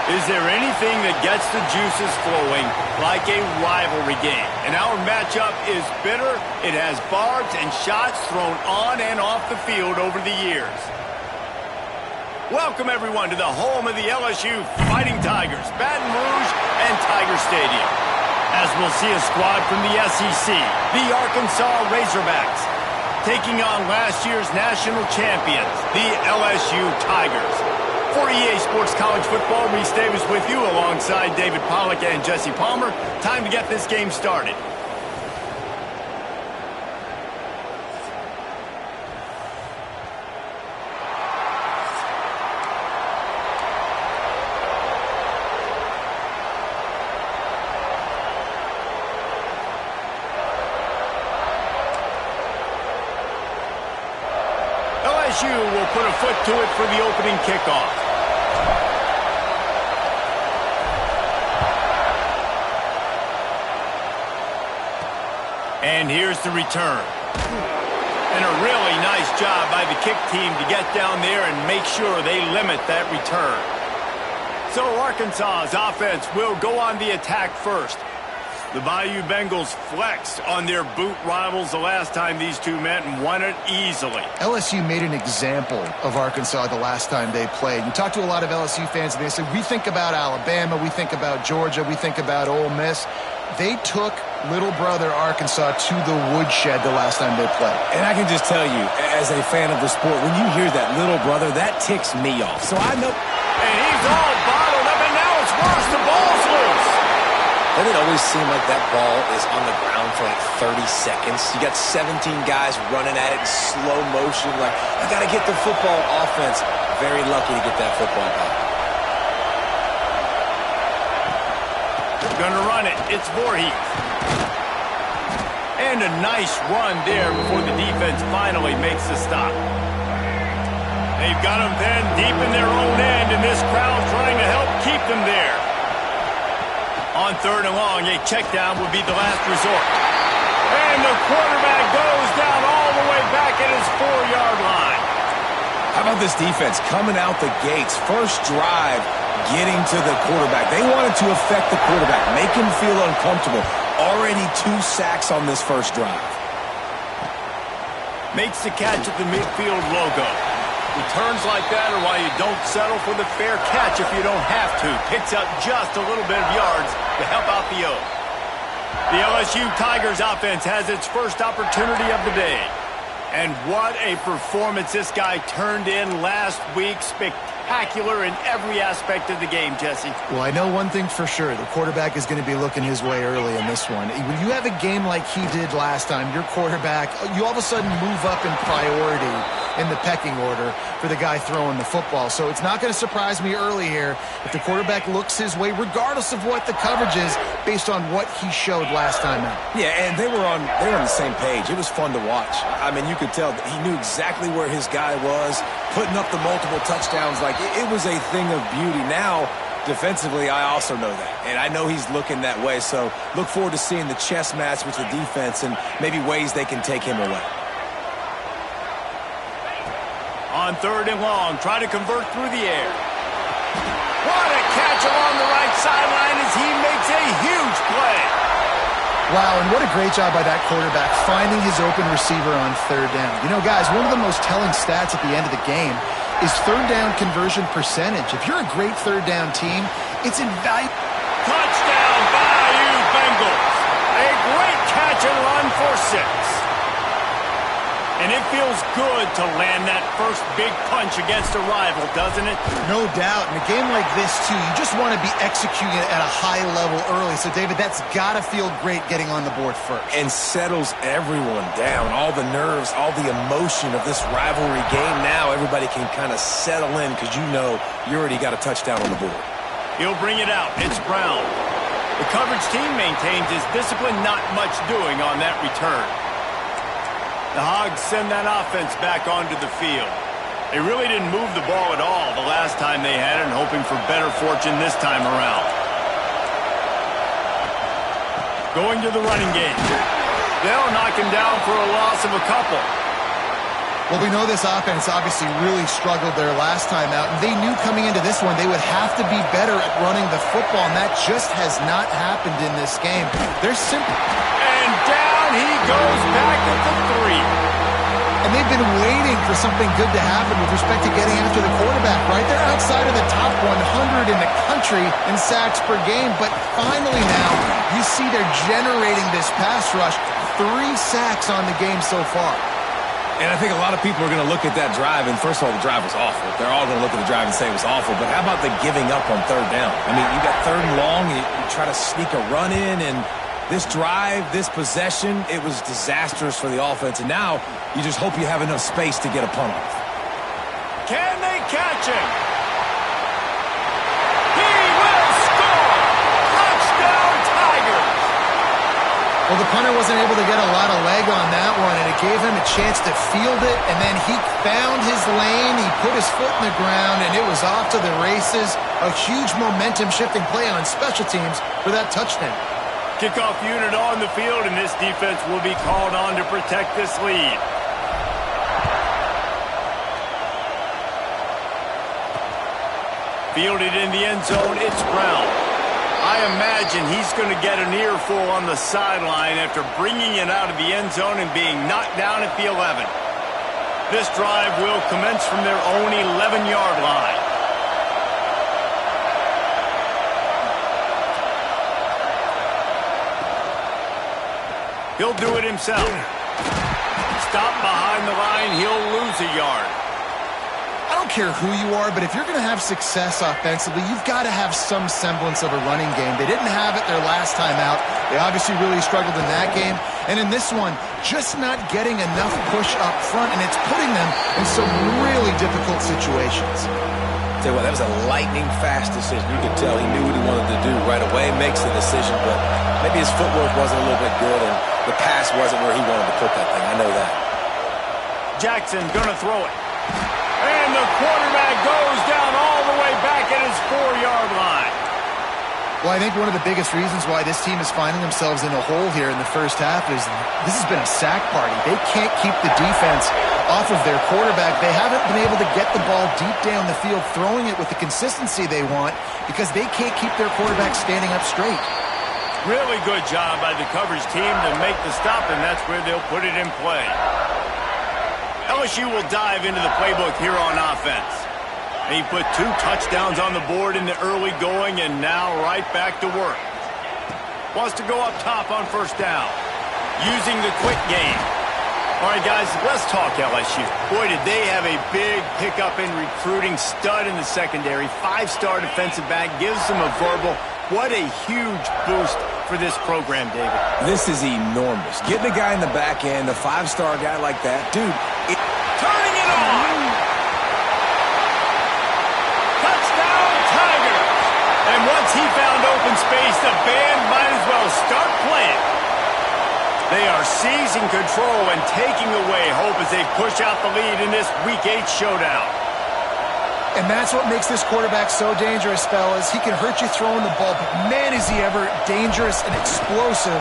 Is there anything that gets the juices flowing like a rivalry game? And our matchup is bitter. It has barbs and shots thrown on and off the field over the years. Welcome, everyone, to the home of the LSU Fighting Tigers, Baton Rouge and Tiger Stadium. As we'll see a squad from the SEC, the Arkansas Razorbacks, taking on last year's national champions, the LSU Tigers. For EA Sports College Football, Reese Davis with you alongside David Pollack and Jesse Palmer. Time to get this game started. LSU will put a foot to it for the opening kickoff. And here's the return. And a really nice job by the kick team to get down there and make sure they limit that return. So Arkansas's offense will go on the attack first. The Bayou Bengals flexed on their boot rivals the last time these two met and won it easily. LSU made an example of Arkansas the last time they played. You talk to a lot of LSU fans and they say, we think about Alabama, we think about Georgia, we think about Ole Miss. They took little brother Arkansas to the woodshed the last time they played. And I can just tell you, as a fan of the sport, when you hear that little brother, that ticks me off. So I know. And he's all bottled up, and now it's worse. The ball's loose. Doesn't it always seem like that ball is on the ground for like 30 seconds? You got 17 guys running at it in slow motion. Like, I got to get the football. Offense, very lucky to get that football back. Gonna run it. It's Voorhees. And a nice run there before the defense finally makes the stop. They've got them then deep in their own end, and this crowd trying to help keep them there. On third and long, a check down would be the last resort. And the quarterback goes down all the way back at his 4-yard line. How about this defense coming out the gates? First drive, getting to the quarterback. They wanted to affect the quarterback, make him feel uncomfortable. Already 2 sacks on this first drive. Makes the catch at the midfield logo. Returns like that are why you don't settle for the fair catch if you don't have to. Picks up just a little bit of yards to help out the O. The LSU Tigers offense has its first opportunity of the day. And what a performance this guy turned in last week. Spectacular in every aspect of the game, Jesse. Well, I know one thing for sure. The quarterback is going to be looking his way early in this one. When you have a game like he did last time, your quarterback, you all of a sudden move up in priority in the pecking order for the guy throwing the football. So it's not going to surprise me early here if the quarterback looks his way, regardless of what the coverage is, based on what he showed last time out. Yeah, and they were on the same page. It was fun to watch. I mean, you could tell that he knew exactly where his guy was, putting up the multiple touchdowns. Like, it was a thing of beauty. Now, defensively, I also know that. And I know he's looking that way. So look forward to seeing the chess match with the defense and maybe ways they can take him away. On third and long, try to convert through the air. What a catch along the right sideline as he makes a huge play. Wow, and what a great job by that quarterback finding his open receiver on third down. You know, guys, one of the most telling stats at the end of the game is third down conversion percentage. If you're a great third down team, it's invaluable. Touchdown, Bayou Bengals. A great catch and run for 6. And it feels good to land that first big punch against a rival, doesn't it? No doubt. In a game like this, too, you just want to be executing it at a high level early. So, David, that's got to feel great getting on the board first. And settles everyone down. All the nerves, all the emotion of this rivalry game. Now everybody can kind of settle in because you know you already got a touchdown on the board. He'll bring it out. It's Brown. The coverage team maintains his discipline, not much doing on that return. The Hogs send that offense back onto the field. They really didn't move the ball at all the last time they had it, and hoping for better fortune this time around. Going to the running game. They'll knock him down for a loss of a couple. Well, we know this offense obviously really struggled their last time out, and they knew coming into this one they would have to be better at running the football, and that just has not happened in this game. They're simple. And down he goes back at the 3. And they've been waiting for something good to happen with respect to getting after the quarterback, right? They're outside of the top 100 in the country in sacks per game, but finally now you see they're generating this pass rush. 3 sacks on the game so far. And I think a lot of people are going to look at that drive, and first of all, the drive was awful. They're all going to look at the drive and say it was awful, but how about the giving up on 3rd down? I mean, you got 3rd and long, you try to sneak a run in, and this drive, this possession, it was disastrous for the offense, and now you just hope you have enough space to get a punt off. Can they catch him? He will score! Touchdown, Tigers! Well, the punter wasn't able to get a lot of leg on that one, and it gave him a chance to field it, and then he found his lane, he put his foot in the ground, and it was off to the races. A huge momentum-shifting play on special teams for that touchdown. Kickoff unit on the field, and this defense will be called on to protect this lead. Fielded in the end zone, it's Brown. I imagine he's going to get an earful on the sideline after bringing it out of the end zone and being knocked down at the 11. This drive will commence from their own 11-yard line. He'll do it himself. Stop behind the line, he'll lose a yard. I don't care who you are, but if you're going to have success offensively, you've got to have some semblance of a running game. They didn't have it their last time out. They obviously really struggled in that game. And in this one, just not getting enough push up front, and it's putting them in some really difficult situations. Tell you what, that was a lightning-fast decision. You could tell he knew what he wanted to do right away, makes the decision, but maybe his footwork wasn't a little bit good, and the pass wasn't where he wanted to put that thing. I know that. Jackson gonna throw it. And the quarterback goes down all the way back at his 4-yard line. Well, I think one of the biggest reasons why this team is finding themselves in a hole here in the first half is this has been a sack party. They can't keep the defense off of their quarterback. They haven't been able to get the ball deep down the field, throwing it with the consistency they want because they can't keep their quarterback standing up straight. Really good job by the coverage team to make the stop, and that's where they'll put it in play. LSU will dive into the playbook here on offense. He put 2 touchdowns on the board in the early going, and now right back to work. Wants to go up top on 1st down, using the quick game. All right, guys, let's talk LSU. Boy, did they have a big pickup in recruiting. Stud in the secondary. 5-star defensive back. Gives them a verbal. What a huge boost for this program, David. This is enormous. Getting a guy in the back end, a 5-star guy like that, dude. Turning it on. Touchdown, Tigers. And once he found open space, the band might as well start playing. They are seizing control and taking away hope as they push out the lead in this Week 8 showdown. And that's what makes this quarterback so dangerous, fellas. He can hurt you throwing the ball, but man, is he ever dangerous and explosive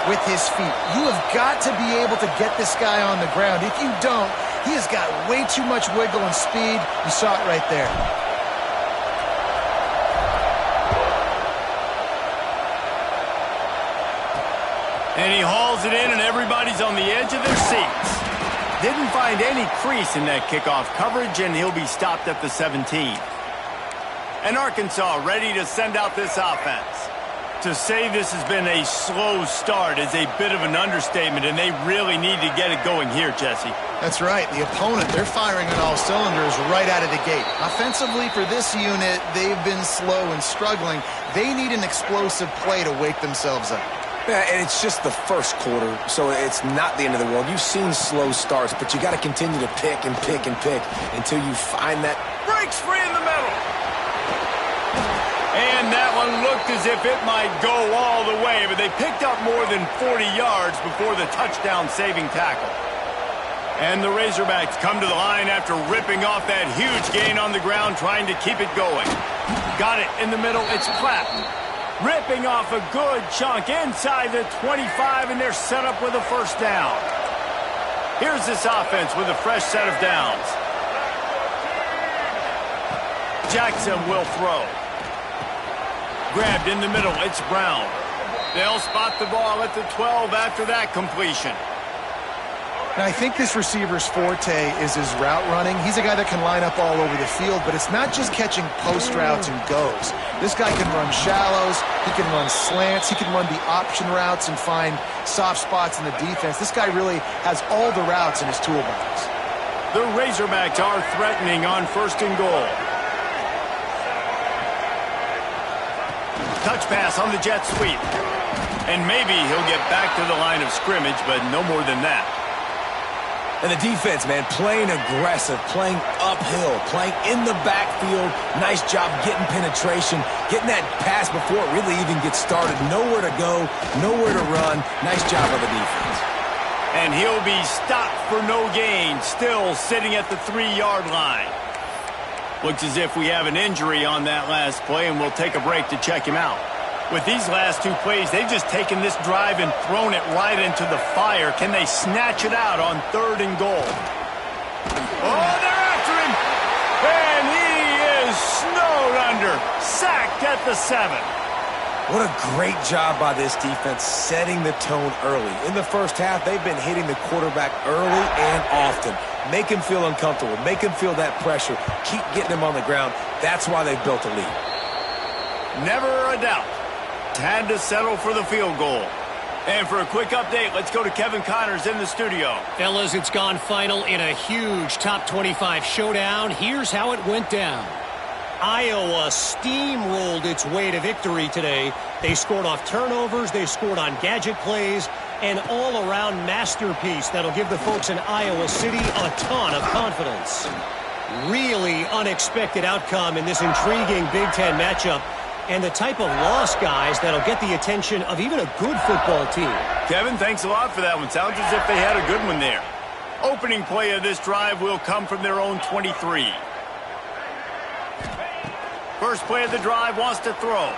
with his feet. You have got to be able to get this guy on the ground. If you don't, he has got way too much wiggle and speed. You saw it right there. And he hauls it in, and everybody's on the edge of their seats. Didn't find any crease in that kickoff coverage, and he'll be stopped at the 17. And Arkansas ready to send out this offense. To say this has been a slow start is a bit of an understatement, and they really need to get it going here, Jesse. That's right. The opponent, they're firing on all cylinders right out of the gate. Offensively, for this unit, they've been slow and struggling. They need an explosive play to wake themselves up. Yeah, and it's just the first quarter, so it's not the end of the world. You've seen slow starts, but you got to continue to pick and pick and pick until you find that. Breaks free in the middle. And that one looked as if it might go all the way, but they picked up more than 40 yards before the touchdown-saving tackle. And the Razorbacks come to the line after ripping off that huge gain on the ground, trying to keep it going. Got it in the middle. It's Platt. Ripping off a good chunk inside the 25, and they're set up with a 1st down. Here's this offense with a fresh set of downs. Jackson will throw. Grabbed in the middle, it's Brown. They'll spot the ball at the 12 after that completion. Now, I think this receiver's forte is his route running. He's a guy that can line up all over the field, but it's not just catching post routes and goes. This guy can run shallows, he can run slants, he can run the option routes and find soft spots in the defense. This guy really has all the routes in his toolbox. The Razorbacks are threatening on 1st and goal. Touch pass on the jet sweep. And maybe he'll get back to the line of scrimmage, but no more than that. And the defense, man, playing aggressive, playing uphill, playing in the backfield. Nice job getting penetration, getting that pass before it really even gets started. Nowhere to go, nowhere to run. Nice job of the defense. And he'll be stopped for no gain, still sitting at the 3-yard line. Looks as if we have an injury on that last play, and we'll take a break to check him out. With these last 2 plays, they've just taken this drive and thrown it right into the fire. Can they snatch it out on 3rd and goal? Oh, they're after him! And he is snowed under, sacked at the 7. What a great job by this defense setting the tone early. In the first half, they've been hitting the quarterback early and often. Make him feel uncomfortable. Make him feel that pressure. Keep getting him on the ground. That's why they've built a lead. Never a doubt. Had to settle for the field goal. And for a quick update, let's go to Kevin Connors in the studio. Fellas, it's gone final in a huge top 25 showdown. Here's how it went down. Iowa steamrolled its way to victory today. They scored off turnovers, they scored on gadget plays, an all-around masterpiece that'll give the folks in Iowa City a ton of confidence. Really unexpected outcome in this intriguing Big Ten matchup, and the type of loss, guys, that'll get the attention of even a good football team. Kevin, thanks a lot for that one. Sounds as if they had a good one there. Opening play of this drive will come from their own 23. First play of the drive, wants to throw.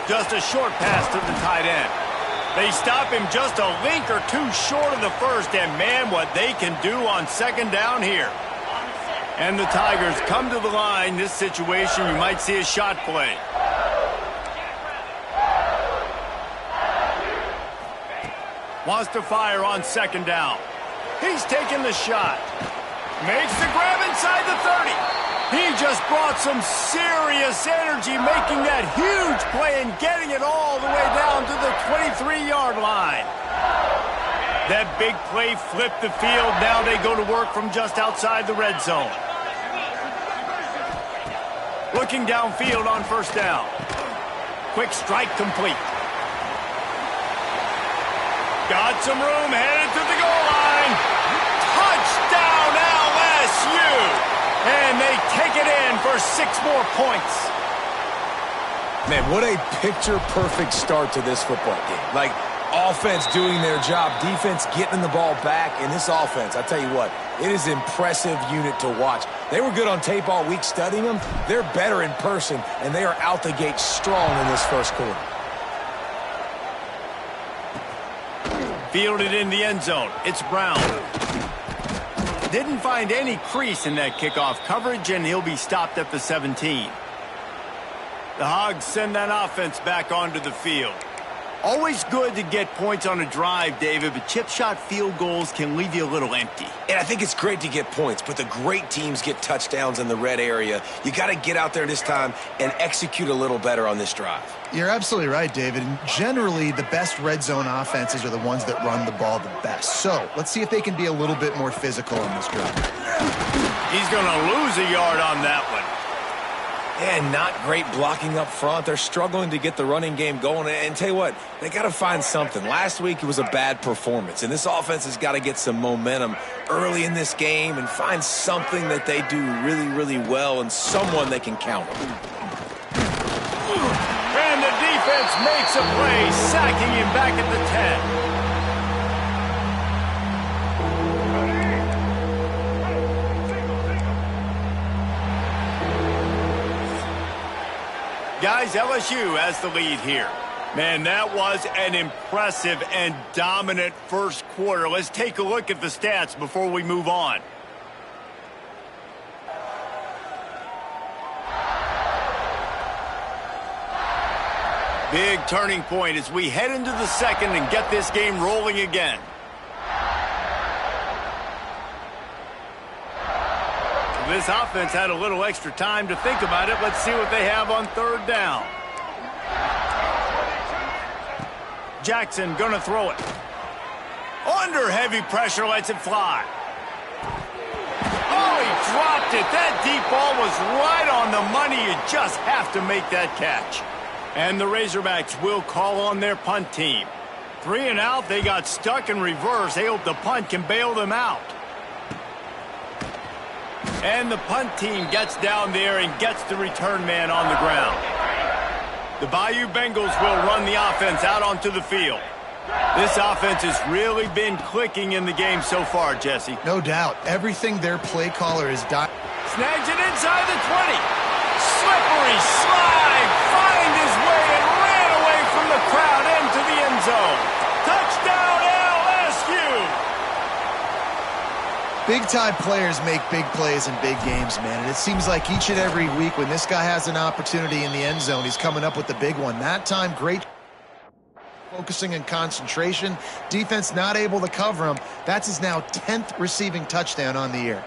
Just a short pass to the tight end. They stop him just a link or two short of the first, and man, what they can do on 2nd down here. And the Tigers come to the line. This situation, you might see a shot play. Wants to fire on 2nd down. He's taking the shot. Makes the grab inside the 30. He just brought some serious energy, making that huge play and getting it all the way down to the 23-yard line. That big play flipped the field. Now they go to work from just outside the red zone. Looking downfield on 1st down. Quick strike complete. Got some room, headed to the goal line. Touchdown LSU! And they take it in for 6 more points. Man, what a picture-perfect start to this football game. Like, offense doing their job, defense getting the ball back, and this offense, I tell you what, it is an impressive unit to watch. They were good on tape all week studying them. They're better in person, and they are out the gate strong in this first quarter. Fielded in the end zone. It's Brown. Didn't find any crease in that kickoff coverage, and he'll be stopped at the 17. The Hogs send that offense back onto the field. Always good to get points on a drive, David, but chip shot field goals can leave you a little empty. And I think it's great to get points, but the great teams get touchdowns in the red area. You got to get out there this time and execute a little better on this drive. You're absolutely right, David. And generally, the best red zone offenses are the ones that run the ball the best. So let's see if they can be a little bit more physical in this drive. He's going to lose a yard on that one. And not great blocking up front. They're struggling to get the running game going. And tell you what, they got to find something. Last week it was a bad performance, and this offense has got to get some momentum early in this game and find something that they do really, really well and someone they can count on. And the defense makes a play, sacking him back at the 10. Guys, LSU has the lead here. Man, that was an impressive and dominant first quarter. Let's take a look at the stats before we move on. Big turning point as we head into the second and get this game rolling again. This offense had a little extra time to think about it. Let's see what they have on third down. Jackson gonna throw it. Under heavy pressure, lets it fly. Oh, he dropped it. That deep ball was right on the money. You just have to make that catch. And the Razorbacks will call on their punt team. 3 and out, they got stuck in reverse. They hope the punt can bail them out. And the punt team gets down there and gets the return man on the ground. The Bayou Bengals will run the offense out onto the field. This offense has really been clicking in the game so far, Jesse. No doubt. Everything their play caller has done. Snags it inside the 20. Slippery slide. Find his way and ran away from the crowd into the end zone. Touchdown LSU. Big-time players make big plays in big games, man. And it seems like each and every week when this guy has an opportunity in the end zone, he's coming up with the big one. That time, great focusing and concentration. Defense not able to cover him. That's his now 10th receiving touchdown on the year.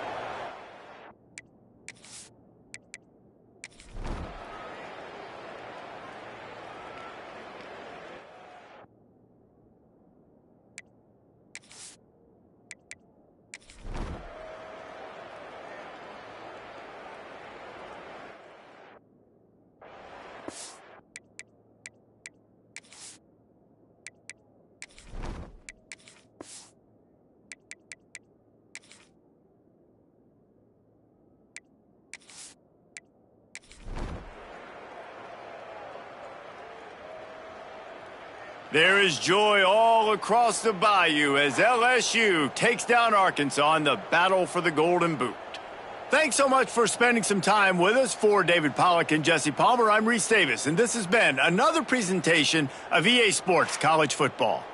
There is joy all across the bayou as LSU takes down Arkansas in the battle for the Golden Boot. Thanks so much for spending some time with us. For David Pollack and Jesse Palmer, I'm Reese Davis, and this has been another presentation of EA Sports College Football.